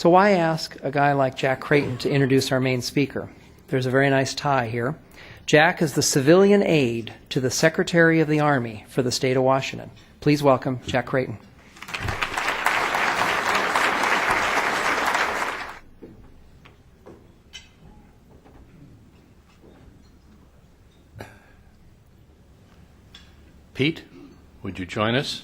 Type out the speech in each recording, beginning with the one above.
So why ask a guy like Jack Creighton to introduce our main speaker? There's a very nice tie here. Jack is the civilian aide to the Secretary of the Army for the state of Washington. Please welcome Jack Creighton. Pete, would you join us?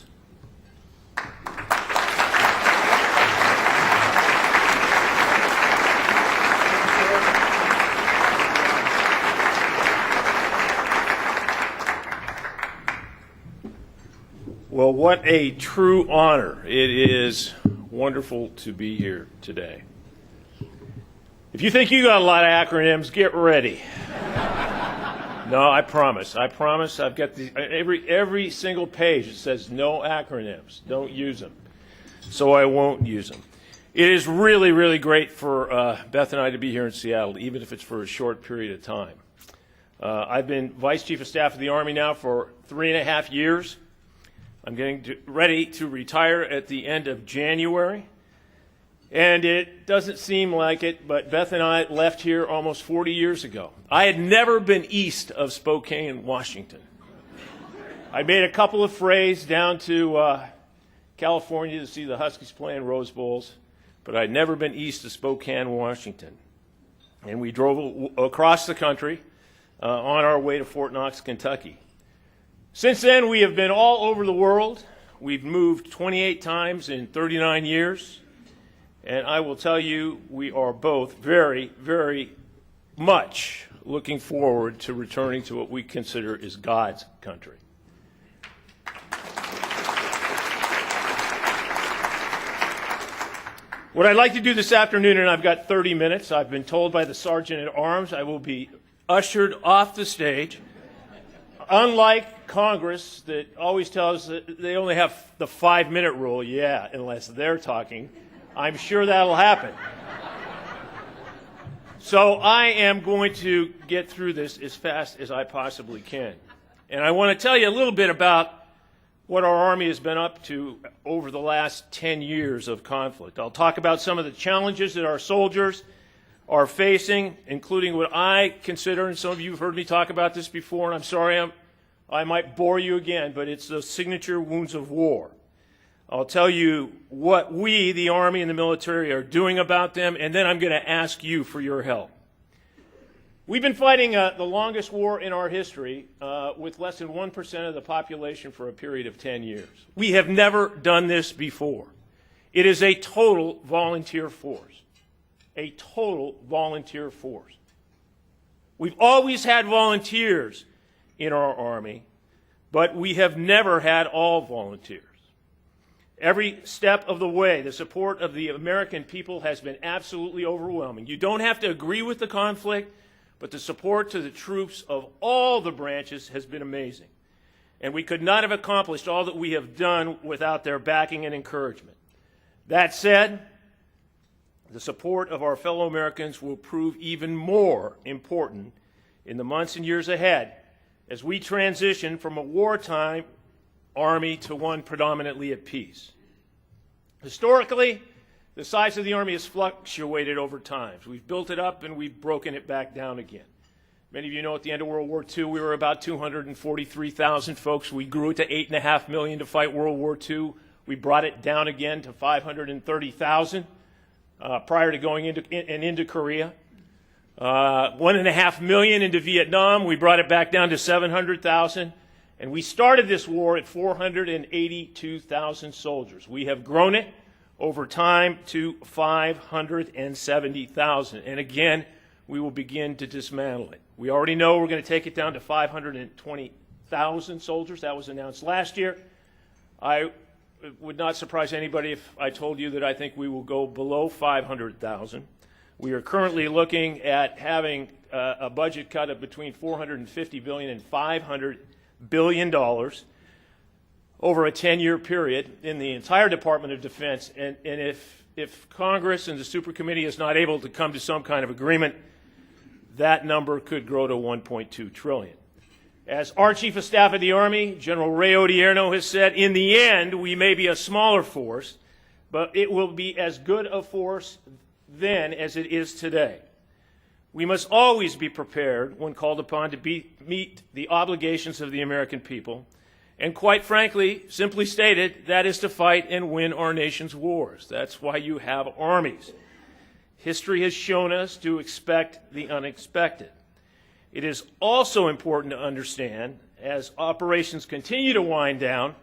Well, what a true honor. It is wonderful to be here today. If you think you got a lot of acronyms, get ready. No, I promise. I've got every single page it says no acronyms. Don't use them. So I won't use them. It is really, really great for Beth and I to be here in Seattle, even if it's for a short period of time. I've been Vice Chief of Staff of the Army now for 3.5 years. I'm getting ready to retire at the end of January. And it doesn't seem like it, but Beth and I left here almost 40 years ago. I had never been east of Spokane, Washington. I made a couple of frays down to California to see the Huskies playing Rose Bowls, but I'd never been east of Spokane, Washington. And we drove across the country on our way to Fort Knox, Kentucky. Since then, we have been all over the world. We've moved 28 times in 39 years. And I will tell you, we are both very, very much looking forward to returning to what we consider is God's country. What I'd like to do this afternoon, and I've got 30 minutes, I've been told by the Sergeant at Arms I will be ushered off the stage. Unlike Congress that always tells that they only have the 5-minute rule, yeah, unless they're talking. I'm sure that'll happen. So I am going to get through this as fast as I possibly can. And I want to tell you a little bit about what our Army has been up to over the last 10 years of conflict. I'll talk about some of the challenges that our soldiers are facing, including what I consider, and some of you have heard me talk about this before, and I'm sorry I might bore you again, but it's the signature wounds of war. I'll tell you what we, the Army and the military, are doing about them, and then I'm going to ask you for your help. We've been fighting the longest war in our history with less than 1% of the population for a period of 10 years. We have never done this before. It is a total volunteer force. A total volunteer force. We've always had volunteers in our Army, but we have never had all volunteers. Every step of the way, the support of the American people has been absolutely overwhelming. You don't have to agree with the conflict, but the support to the troops of all the branches has been amazing. And we could not have accomplished all that we have done without their backing and encouragement. That said, the support of our fellow Americans will prove even more important in the months and years ahead as we transition from a wartime Army to one predominantly at peace. Historically, the size of the Army has fluctuated over time. We've built it up and we've broken it back down again. Many of you know at the end of World War II, we were about 243,000 folks. We grew it to 8.5 million to fight World War II. We brought it down again to 530,000 prior to going into Korea. 1.5 million into Vietnam. We brought it back down to 700,000. And we started this war at 482,000 soldiers. We have grown it over time to 570,000. And again, we will begin to dismantle it. We already know we're going to take it down to 520,000 soldiers. That was announced last year. It would not surprise anybody if I told you that I think we will go below 500,000. We are currently looking at having a budget cut of between $450 billion and $500 billion over a 10-year period in the entire Department of Defense. And if Congress and the Super Committee is not able to come to some kind of agreement, that number could grow to $1.2 trillion. As our Chief of Staff of the Army, General Ray Odierno, has said, in the end, we may be a smaller force, but it will be as good a force then as it is today. We must always be prepared when called upon to meet the obligations of the American people, and quite frankly, simply stated, that is to fight and win our nation's wars. That's why you have armies. History has shown us to expect the unexpected. It is also important to understand, as operations continue to wind down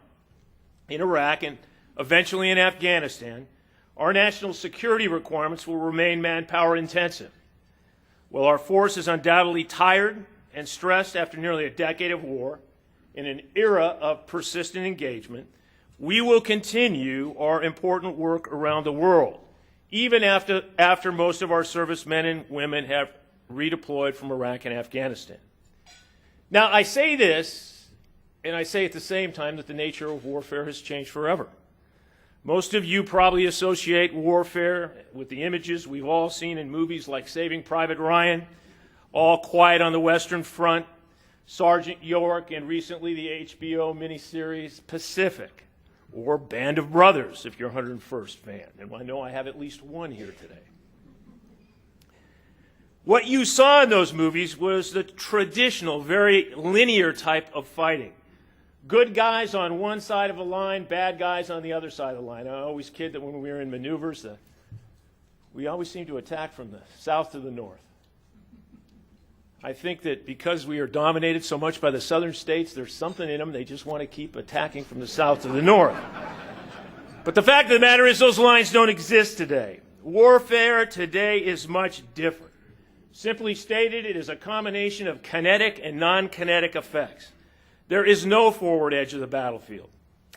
in Iraq and eventually in Afghanistan, our national security requirements will remain manpower intensive. While our force is undoubtedly tired and stressed after nearly a decade of war, in an era of persistent engagement, we will continue our important work around the world, even after most of our servicemen and women have redeployed from Iraq and Afghanistan. Now, I say this, and I say at the same time that the nature of warfare has changed forever. Most of you probably associate warfare with the images we've all seen in movies like Saving Private Ryan, All Quiet on the Western Front, Sergeant York, and recently the HBO miniseries Pacific, or Band of Brothers if you're a 101st fan. And I know I have at least one here today. What you saw in those movies was the traditional, very linear type of fighting. Good guys on one side of a line, bad guys on the other side of the line. I always kid that when we were in maneuvers, we always seem to attack from the south to the north. I think that because we are dominated so much by the southern states, there's something in them, they just want to keep attacking from the south to the north. But the fact of the matter is those lines don't exist today. Warfare today is much different. Simply stated, it is a combination of kinetic and non-kinetic effects. There is no forward edge of the battlefield.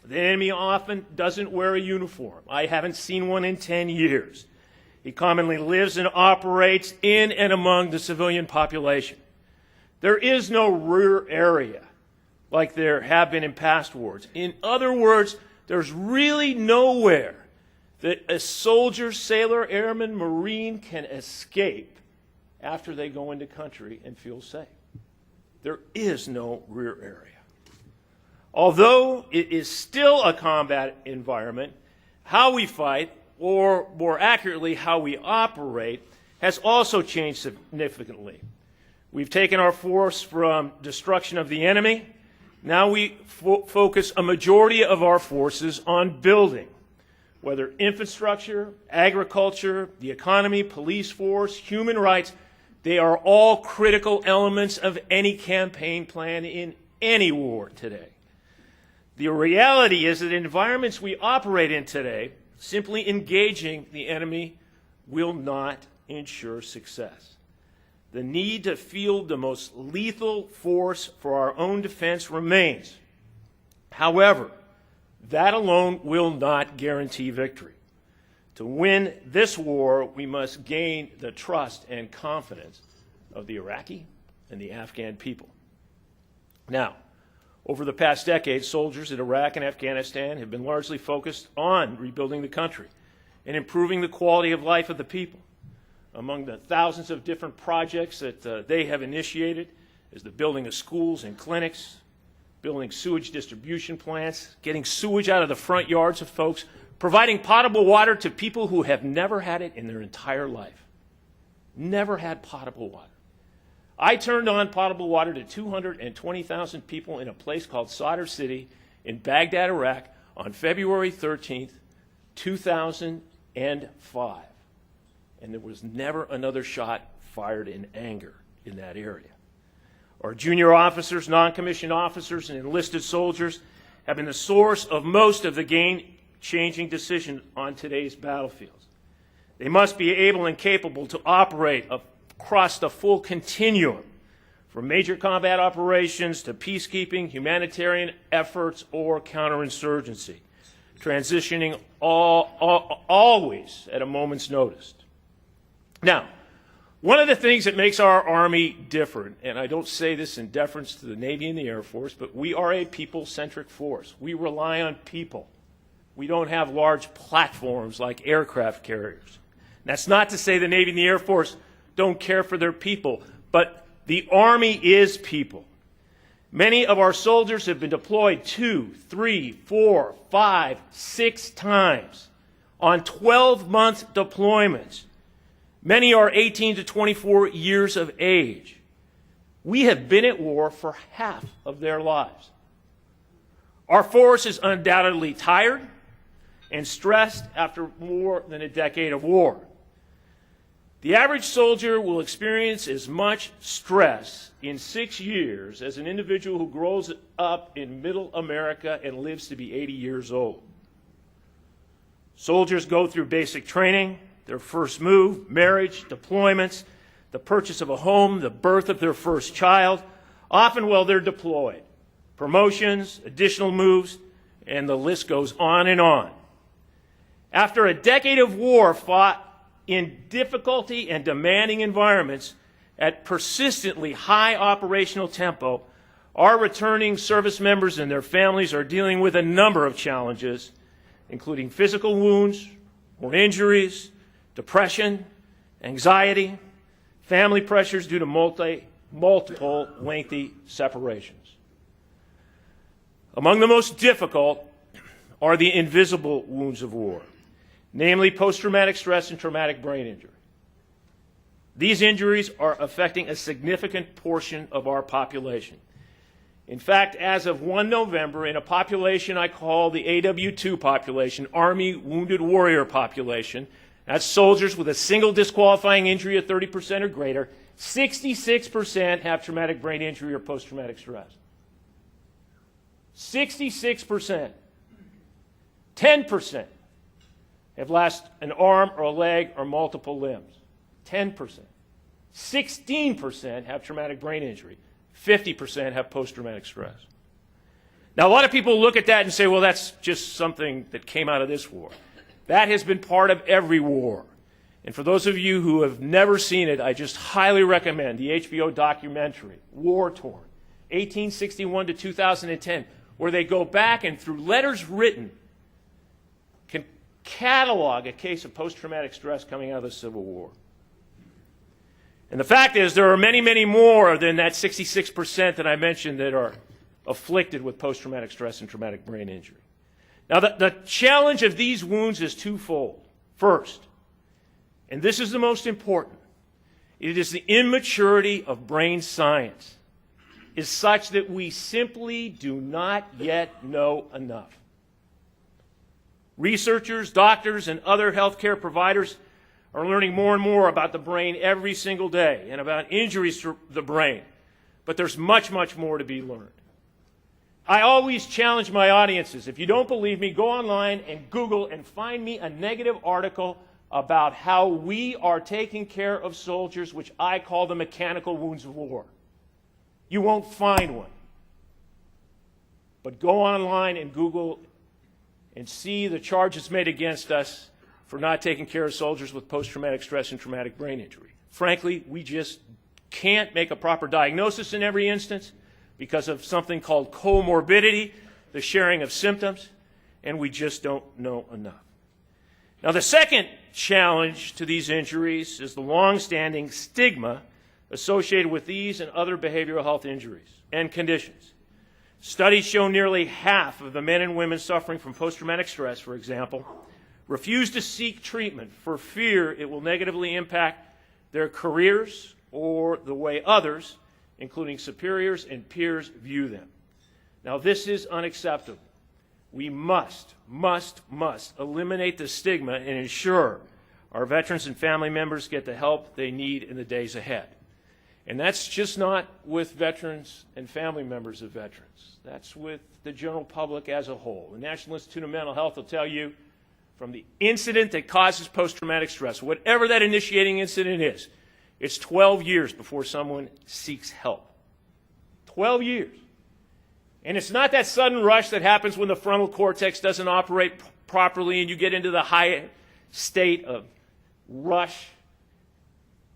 The enemy often doesn't wear a uniform. I haven't seen one in 10 years. He commonly lives and operates in and among the civilian population. There is no rear area like there have been in past wars. In other words, there's really nowhere that a soldier, sailor, airman, marine can escape after they go into country and feel safe. There is no rear area. Although it is still a combat environment, how we fight, or more accurately, how we operate, has also changed significantly. We've taken our force from destruction of the enemy. Now we focus a majority of our forces on building, whether infrastructure, agriculture, the economy, police force, human rights. They are all critical elements of any campaign plan in any war today. The reality is that environments we operate in today, simply engaging the enemy will not ensure success. The need to field the most lethal force for our own defense remains. However, that alone will not guarantee victory. To win this war, we must gain the trust and confidence of the Iraqi and the Afghan people. Now, over the past decade, soldiers in Iraq and Afghanistan have been largely focused on rebuilding the country and improving the quality of life of the people. Among the thousands of different projects that they have initiated is the building of schools and clinics, building sewage distribution plants, getting sewage out of the front yards of folks, providing potable water to people who have never had it in their entire life. Never had potable water. I turned on potable water to 220,000 people in a place called Sadr City in Baghdad, Iraq, on February 13th, 2005. And there was never another shot fired in anger in that area. Our junior officers, non-commissioned officers, and enlisted soldiers have been the source of most of the game-changing decisions on today's battlefields. They must be able and capable to operate across the full continuum, from major combat operations to peacekeeping, humanitarian efforts, or counterinsurgency, transitioning always at a moment's notice. Now, one of the things that makes our Army different, and I don't say this in deference to the Navy and the Air Force, but we are a people-centric force. We rely on people. We don't have large platforms like aircraft carriers. That's not to say the Navy and the Air Force don't care for their people, but the Army is people. Many of our soldiers have been deployed 2, 3, 4, 5, 6 times on 12-month deployments. Many are 18 to 24 years of age. We have been at war for half of their lives. Our force is undoubtedly tired and stressed after more than a decade of war. The average soldier will experience as much stress in 6 years as an individual who grows up in middle America and lives to be 80 years old. Soldiers go through basic training, their first move, marriage, deployments, the purchase of a home, the birth of their first child, often while they're deployed, promotions, additional moves, and the list goes on and on. After a decade of war fought in difficulty and demanding environments at persistently high operational tempo, our returning service members and their families are dealing with a number of challenges, including physical wounds or injuries, depression, anxiety, family pressures due to multiple lengthy separations. Among the most difficult are the invisible wounds of war, namely post-traumatic stress and traumatic brain injury. These injuries are affecting a significant portion of our population. In fact, as of 1 November, in a population I call the AW2 population, Army Wounded Warrior population, that's soldiers with a single disqualifying injury of 30% or greater, 66% have traumatic brain injury or post-traumatic stress. 66%. 10% have lost an arm or a leg or multiple limbs. 10%. 16% have traumatic brain injury. 50% have post-traumatic stress. Now, a lot of people look at that and say, well, that's just something that came out of this war. That has been part of every war. And for those of you who have never seen it, I just highly recommend the HBO documentary, War Torn, 1861 to 2010, where they go back and through letters written can catalog a case of post-traumatic stress coming out of the Civil War. And the fact is, there are many, many more than that 66% that I mentioned that are afflicted with post-traumatic stress and traumatic brain injury. Now, the challenge of these wounds is twofold. First, and this is the most important, it is the immaturity of brain science is such that we simply do not yet know enough. Researchers, doctors, and other healthcare providers are learning more and more about the brain every single day and about injuries to the brain. But there's much, much more to be learned. I always challenge my audiences. If you don't believe me, go online and Google and find me a negative article about how we are taking care of soldiers, which I call the mechanical wounds of war. You won't find one. But go online and Google and see the charges made against us for not taking care of soldiers with post-traumatic stress and traumatic brain injury. Frankly, we just can't make a proper diagnosis in every instance because of something called comorbidity, the sharing of symptoms, and we just don't know enough. Now, the second challenge to these injuries is the long-standing stigma associated with these and other behavioral health injuries and conditions. Studies show nearly half of the men and women suffering from post-traumatic stress, for example, refuse to seek treatment for fear it will negatively impact their careers or the way others, including superiors and peers, view them. Now, this is unacceptable. We must eliminate the stigma and ensure our veterans and family members get the help they need in the days ahead. And that's just not with veterans and family members of veterans. That's with the general public as a whole. The National Institute of Mental Health will tell you from the incident that causes post-traumatic stress, whatever that initiating incident is, it's 12 years before someone seeks help. 12 years. And it's not that sudden rush that happens when the frontal cortex doesn't operate properly and you get into the high state of rush.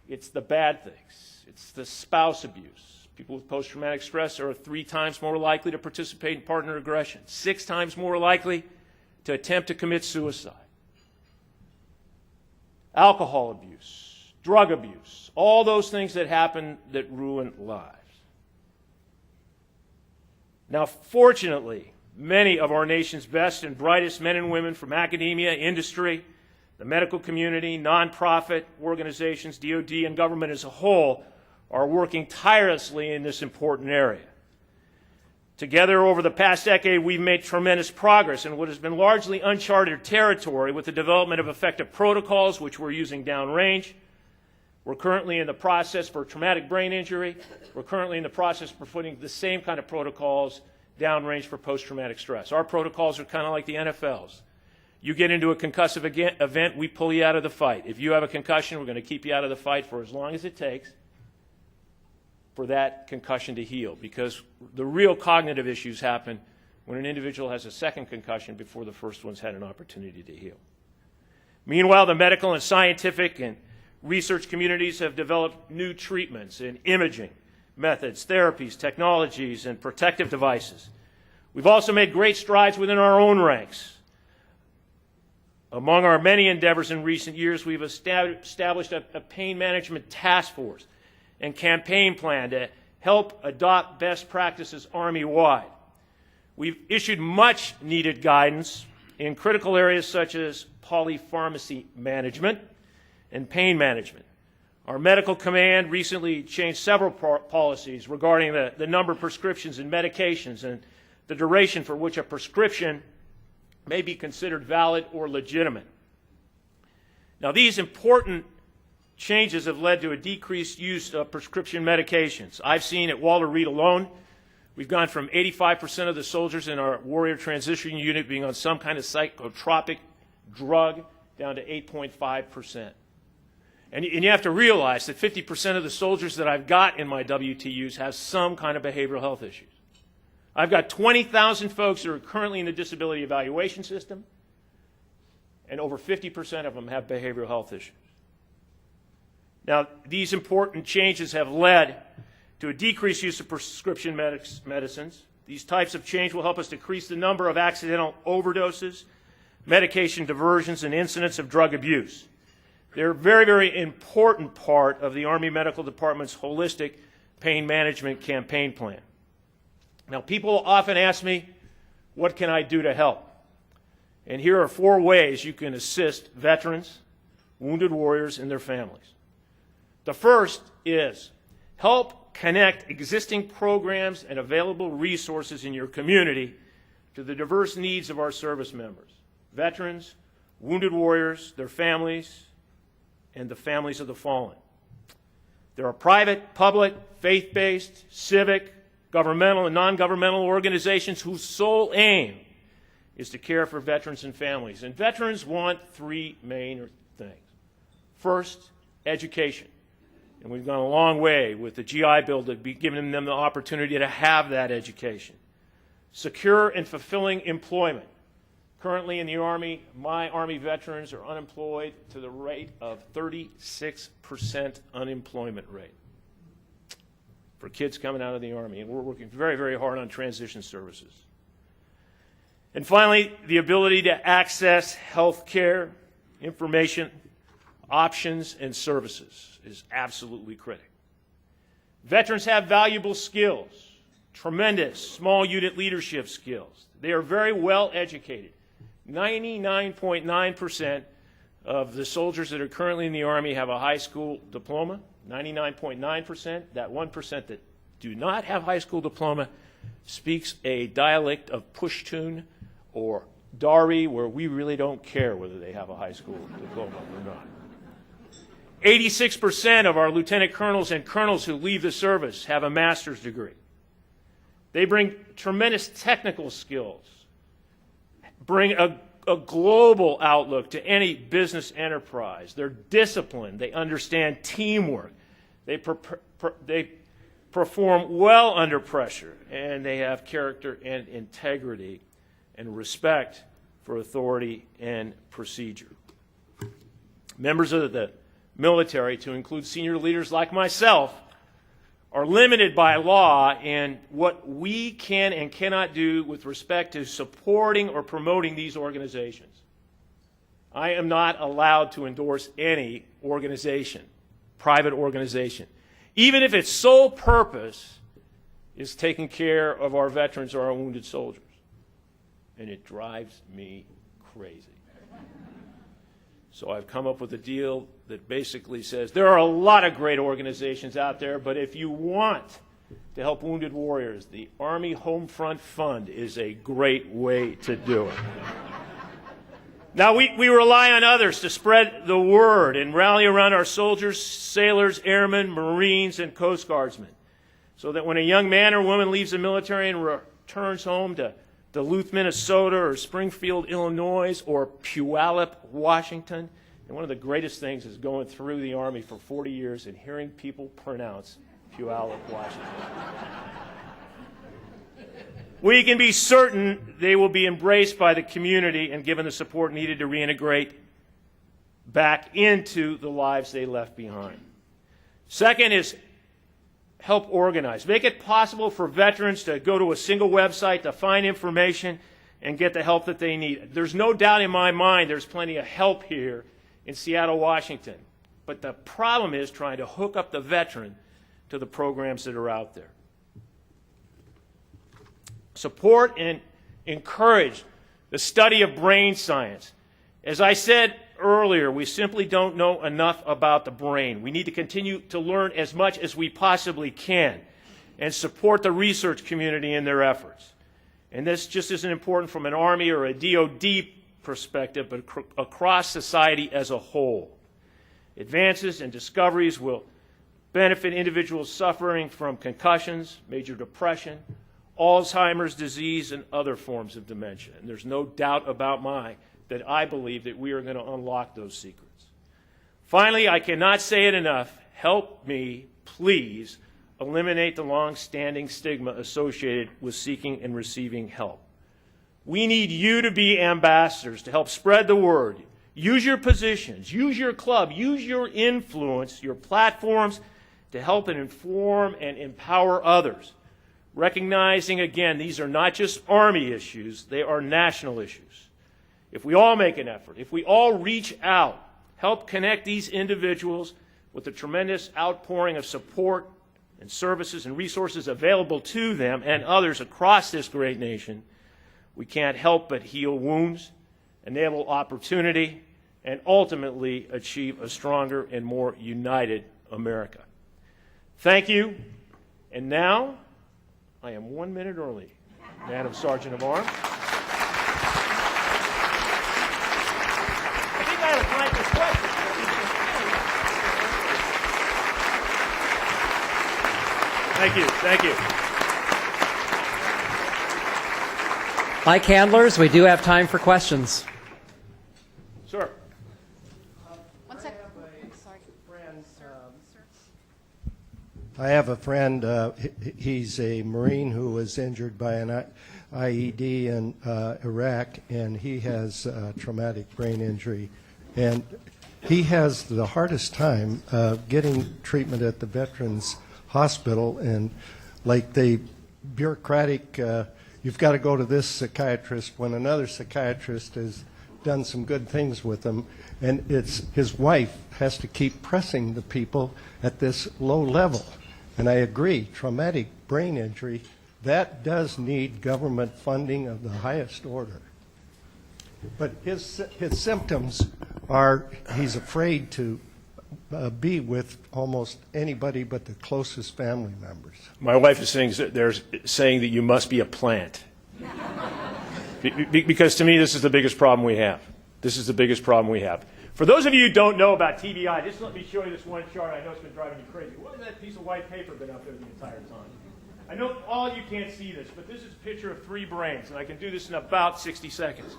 It's the bad things. It's the spouse abuse. People with post-traumatic stress are 3 times more likely to participate in partner aggression, 6 times more likely to attempt to commit suicide. Alcohol abuse, drug abuse, all those things that happen that ruin lives. Now, fortunately, many of our nation's best and brightest men and women from academia, industry, The medical community, nonprofit organizations, DoD, and government as a whole are working tirelessly in this important area. Together, over the past decade, we've made tremendous progress in what has been largely uncharted territory with the development of effective protocols, which we're using downrange. We're currently in the process for traumatic brain injury. We're currently in the process for putting the same kind of protocols downrange for post-traumatic stress. Our protocols are kind of like the NFL's. You get into a concussive event, we pull you out of the fight. If you have a concussion, we're going to keep you out of the fight for as long as it takes for that concussion to heal, because the real cognitive issues happen when an individual has a second concussion before the first one's had an opportunity to heal. Meanwhile, the medical and scientific and research communities have developed new treatments and imaging methods, therapies, technologies, and protective devices. We've also made great strides within our own ranks. Among our many endeavors in recent years, we've established a pain management task force and campaign plan to help adopt best practices Army-wide. We've issued much needed guidance in critical areas such as polypharmacy management and pain management. Our medical command recently changed several policies regarding the number of prescriptions and medications and the duration for which a prescription may be considered valid or legitimate. Now, these important changes have led to a decreased use of prescription medications. I've seen at Walter Reed alone, we've gone from 85% of the soldiers in our Warrior Transition Unit being on some kind of psychotropic drug down to 8.5%. And you have to realize that 50% of the soldiers that I've got in my WTUs have some kind of behavioral health issues. I've got 20,000 folks that are currently in the disability evaluation system, and over 50% of them have behavioral health issues. Now, these important changes have led to a decreased use of prescription medicines. These types of change will help us decrease the number of accidental overdoses, medication diversions, and incidents of drug abuse. They're a very, very important part of the Army Medical Department's holistic pain management campaign plan. Now, people often ask me, what can I do to help? And here are 4 ways you can assist veterans, wounded warriors, and their families. The first is help connect existing programs and available resources in your community to the diverse needs of our service members, veterans, wounded warriors, their families, and the families of the fallen. There are private, public, faith-based, civic, governmental, and non-governmental organizations whose sole aim is to care for veterans and families. And veterans want 3 main things. First, education. And we've gone a long way with the GI Bill to be giving them the opportunity to have that education. Secure and fulfilling employment. Currently in the Army, my Army veterans are unemployed to the rate of 36% unemployment rate for kids coming out of the Army. And we're working very, very hard on transition services. And finally, the ability to access health care, information, options, and services is absolutely critical. Veterans have valuable skills, tremendous small unit leadership skills. They are very well educated. 99.9% of the soldiers that are currently in the Army have a high school diploma. 99.9%. That 1% that do not have high school diploma speaks a dialect of Pushtun or Dari, where we really don't care whether they have a high school diploma or not. 86% of our lieutenant colonels and colonels who leave the service have a master's degree. They bring tremendous technical skills, bring a global outlook to any business enterprise. They're disciplined. They understand teamwork. They perform well under pressure, and they have character and integrity and respect for authority and procedure. Members of the military, to include senior leaders like myself, are limited by law in what we can and cannot do with respect to supporting or promoting these organizations. I am not allowed to endorse any organization, private organization, even if its sole purpose is taking care of our veterans or our wounded soldiers. And it drives me crazy. So I've come up with a deal that basically says there are a lot of great organizations out there, but if you want to help wounded warriors, the Army Home Front Fund is a great way to do it. Now, we rely on others to spread the word and rally around our soldiers, sailors, airmen, Marines, and Coast Guardsmen, so that when a young man or woman leaves the military and returns home to Duluth, Minnesota, or Springfield, Illinois, or Puyallup, Washington, and one of the greatest things is going through the Army for 40 years and hearing people pronounce Puyallup, Washington. We can be certain they will be embraced by the community and given the support needed to reintegrate back into the lives they left behind. Second is help organize. Make it possible for veterans to go to a single website to find information and get the help that they need. There's no doubt in my mind there's plenty of help here in Seattle, Washington. But the problem is trying to hook up the veteran to the programs that are out there. Support and encourage the study of brain science. As I said earlier, we simply don't know enough about the brain. We need to continue to learn as much as we possibly can and support the research community in their efforts. And this just isn't important from an Army or a DoD perspective, but across society as a whole. Advances and discoveries will benefit individuals suffering from concussions, major depression, Alzheimer's disease, and other forms of dementia. And there's no doubt about that I believe that we are going to unlock those secrets. Finally, I cannot say it enough. Help me, please, eliminate the long-standing stigma associated with seeking and receiving help. We need you to be ambassadors to help spread the word. Use your positions, use your club, use your influence, your platforms to help and inform and empower others. Recognizing, again, these are not just Army issues, they are national issues. If we all make an effort, if we all reach out, help connect these individuals with the tremendous outpouring of support and services and resources available to them and others across this great nation, we can't help but heal wounds, enable opportunity, and ultimately achieve a stronger and more united America. Thank you. And now, I am 1 minute early, Madam Sergeant of Arms. I think I have time for questions. Thank you. Like handlers, we do have time for questions. Sir. One second. Sorry. I have a friend, he's a Marine who was injured by an IED in Iraq, and he has traumatic brain injury. And he has the hardest time getting treatment at the Veterans Hospital, and like the bureaucratic, you've got to go to this psychiatrist when another psychiatrist has done some good things with him, and it's his wife has to keep pressing the people at this low level. And I agree, traumatic brain injury, that does need government funding of the highest order. But his symptoms are he's afraid to be with almost anybody but the closest family members. My wife is saying that you must be a plant. Because to me, this is the biggest problem we have. For those of you who don't know about TBI, just let me show you this one chart. I know it's been driving you crazy. What has that piece of white paper been up there the entire time? I know all of you can't see this, but this is a picture of 3 brains, and I can do this in about 60 seconds.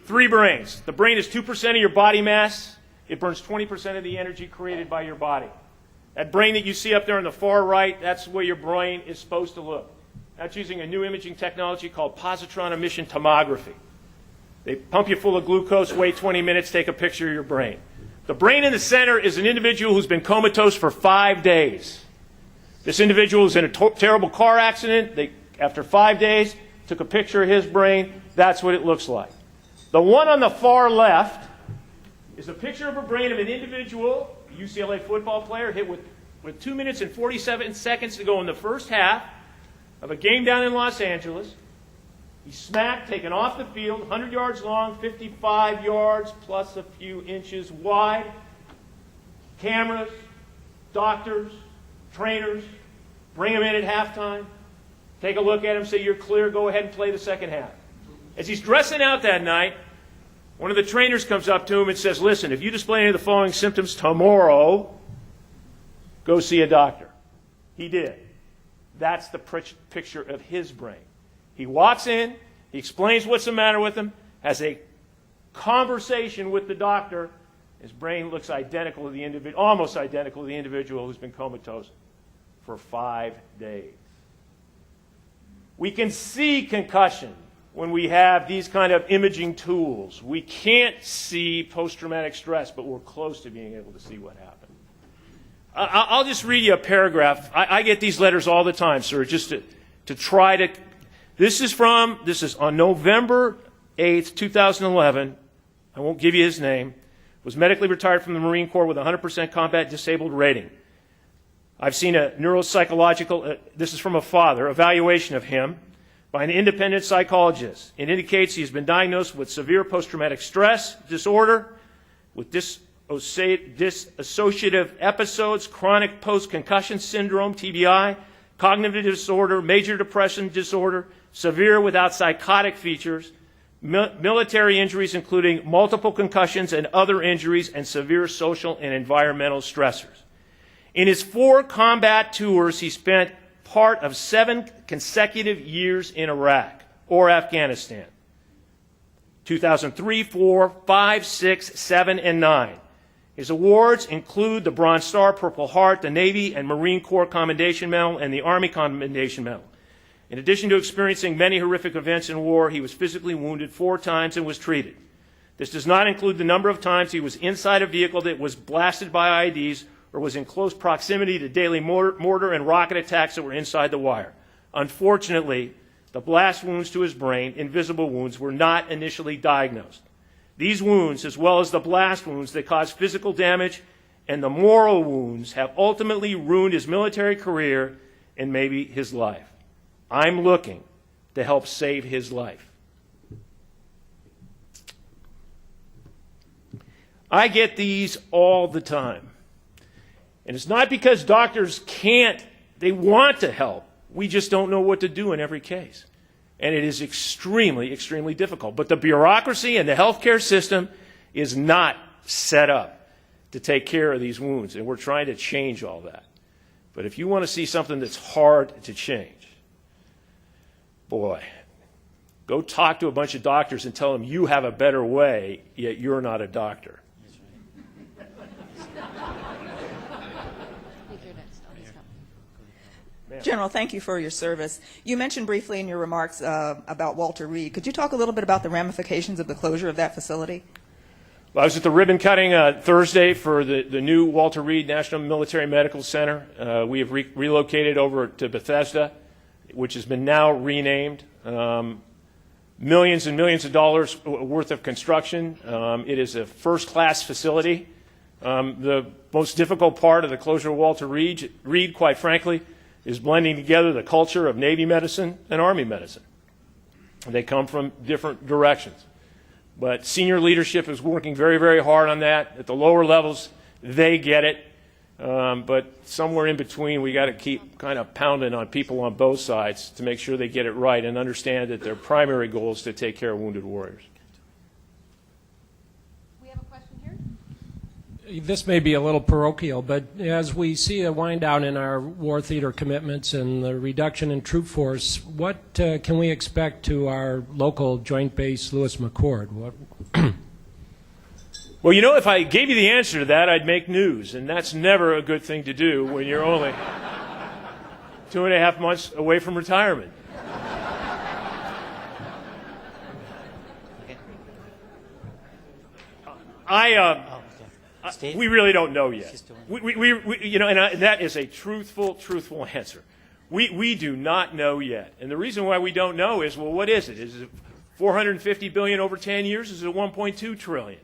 3 brains. The brain is 2% of your body mass. It burns 20% of the energy created by your body. That brain that you see up there on the far right, that's the way your brain is supposed to look. That's using a new imaging technology called positron emission tomography. They pump you full of glucose, wait 20 minutes, take a picture of your brain. The brain in the center is an individual who's been comatose for 5 days. This individual is in a terrible car accident. After 5 days, took a picture of his brain. That's what it looks like. The one on the far left is a picture of a brain of an individual, a UCLA football player, hit with 2 minutes and 47 seconds to go in the first half of a game down in Los Angeles. He's smacked, taken off the field, 100 yards long, 55 yards plus a few inches wide. Cameras, doctors, trainers, bring him in at halftime, take a look at him, say, you're clear, go ahead and play the second half. As he's dressing out that night, one of the trainers comes up to him and says, listen, if you display any of the following symptoms tomorrow, go see a doctor. He did. That's the picture of his brain. He walks in, he explains what's the matter with him, has a conversation with the doctor. His brain looks identical to the individual, almost identical to the individual who's been comatose for 5 days. We can see concussion when we have these kind of imaging tools. We can't see post-traumatic stress, but we're close to being able to see what happened. I'll just read you a paragraph. I get these letters all the time, sir, just to try to... This is on November 8th, 2011. I won't give you his name. Was medically retired from the Marine Corps with a 100% combat disabled rating. I've seen a neuropsychological, this is from a father, evaluation of him by an independent psychologist. It indicates he's been diagnosed with severe post-traumatic stress disorder, with dissociative episodes, chronic post-concussion syndrome, TBI, cognitive disorder, major depression disorder, severe without psychotic features, military injuries including multiple concussions and other injuries, and severe social and environmental stressors. In his 4 combat tours, he spent part of 7 consecutive years in Iraq or Afghanistan. 2003, 4, 5, 6, 7, and 9. His awards include the Bronze Star, Purple Heart, the Navy and Marine Corps Commendation Medal, and the Army Commendation Medal. In addition to experiencing many horrific events in war, he was physically wounded 4 times and was treated. This does not include the number of times he was inside a vehicle that was blasted by IEDs or was in close proximity to daily mortar and rocket attacks that were inside the wire. Unfortunately, the blast wounds to his brain, invisible wounds, were not initially diagnosed. These wounds, as well as the blast wounds that caused physical damage and the moral wounds, have ultimately ruined his military career and maybe his life. I'm looking to help save his life. I get these all the time. And it's not because doctors can't, they want to help. We just don't know what to do in every case. And it is extremely, extremely difficult. But the bureaucracy and the healthcare system is not set up to take care of these wounds. And we're trying to change all that. But if you want to see something that's hard to change, boy, go talk to a bunch of doctors and tell them you have a better way, yet you're not a doctor. General, thank you for your service. You mentioned briefly in your remarks about Walter Reed. Could you talk a little bit about the ramifications of the closure of that facility? Well, I was at the ribbon cutting Thursday for the new Walter Reed National Military Medical Center. We have relocated over to Bethesda, which has been now renamed. Millions and millions of dollars worth of construction. It is a first-class facility. The most difficult part of the closure of Walter Reed, quite frankly, is blending together the culture of Navy medicine and Army medicine. They come from different directions. But senior leadership is working very, very hard on that. At the lower levels, they get it. But somewhere in between, we got to keep kind of pounding on people on both sides to make sure they get it right and understand that their primary goal is to take care of wounded warriors. We have a question here. This may be a little parochial, but as we see a wind down in our war theater commitments and the reduction in troop force, what can we expect to our local Joint Base Lewis McChord? Well, you know, if I gave you the answer to that, I'd make news, and that's never a good thing to do when you're only 2.5 months away from retirement. We really don't know yet. And that is a truthful answer. We do not know yet. And the reason why we don't know is, well, what is it? Is it $450 billion over 10 years? Is it $1.2 trillion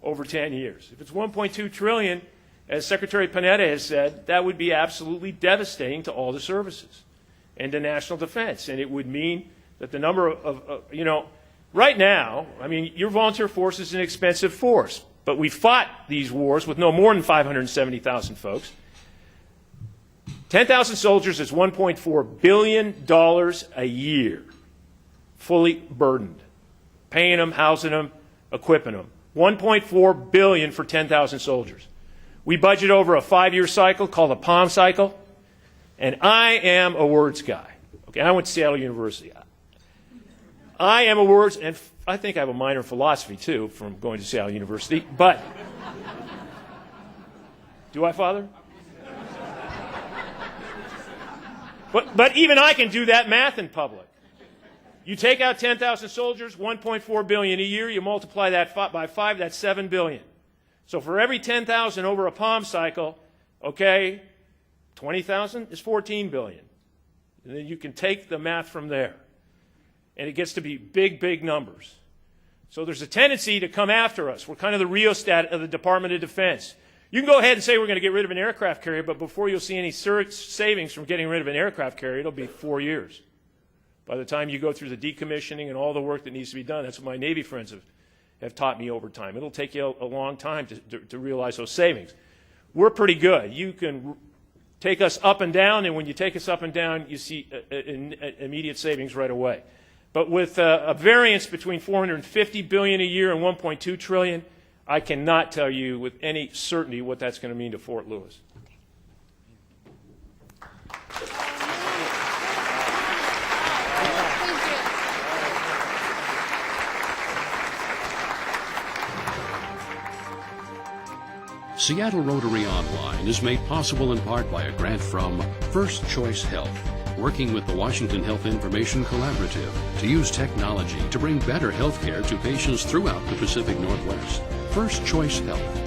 over 10 years? If it's $1.2 trillion, as Secretary Panetta has said, that would be absolutely devastating to all the services and to national defense. And it would mean that the number of right now, I mean, your volunteer force is an expensive force, but we fought these wars with no more than 570,000 folks. 10,000 soldiers is $1.4 billion a year, fully burdened, paying them, housing them, equipping them. $1.4 billion for 10,000 soldiers. We budget over a 5-year cycle called a POM cycle, and I am a words guy. Okay, I went to Seattle University. I am a words, and I think I have a minor in philosophy too from going to Seattle University. But do I, Father? But even I can do that math in public. You take out 10,000 soldiers, $1.4 billion a year. You multiply that by 5, that's $7 billion. So for every 10,000 over a POM cycle, okay, 20,000 is $14 billion. And then you can take the math from there. And it gets to be big, big numbers. So there's a tendency to come after us. We're kind of the rheostat of the Department of Defense. You can go ahead and say we're going to get rid of an aircraft carrier, but before you'll see any savings from getting rid of an aircraft carrier, it'll be 4 years. By the time you go through the decommissioning and all the work that needs to be done, that's what my Navy friends have taught me over time. It'll take you a long time to realize those savings. We're pretty good. You can take us up and down, and when you take us up and down, you see immediate savings right away. But with a variance between $450 billion a year and $1.2 trillion, I cannot tell you with any certainty what that's going to mean to Fort Lewis. Seattle Rotary Online is made possible in part by a grant from First Choice Health, working with the Washington Health Information Collaborative to use technology to bring better health care to patients throughout the Pacific Northwest. First Choice Health.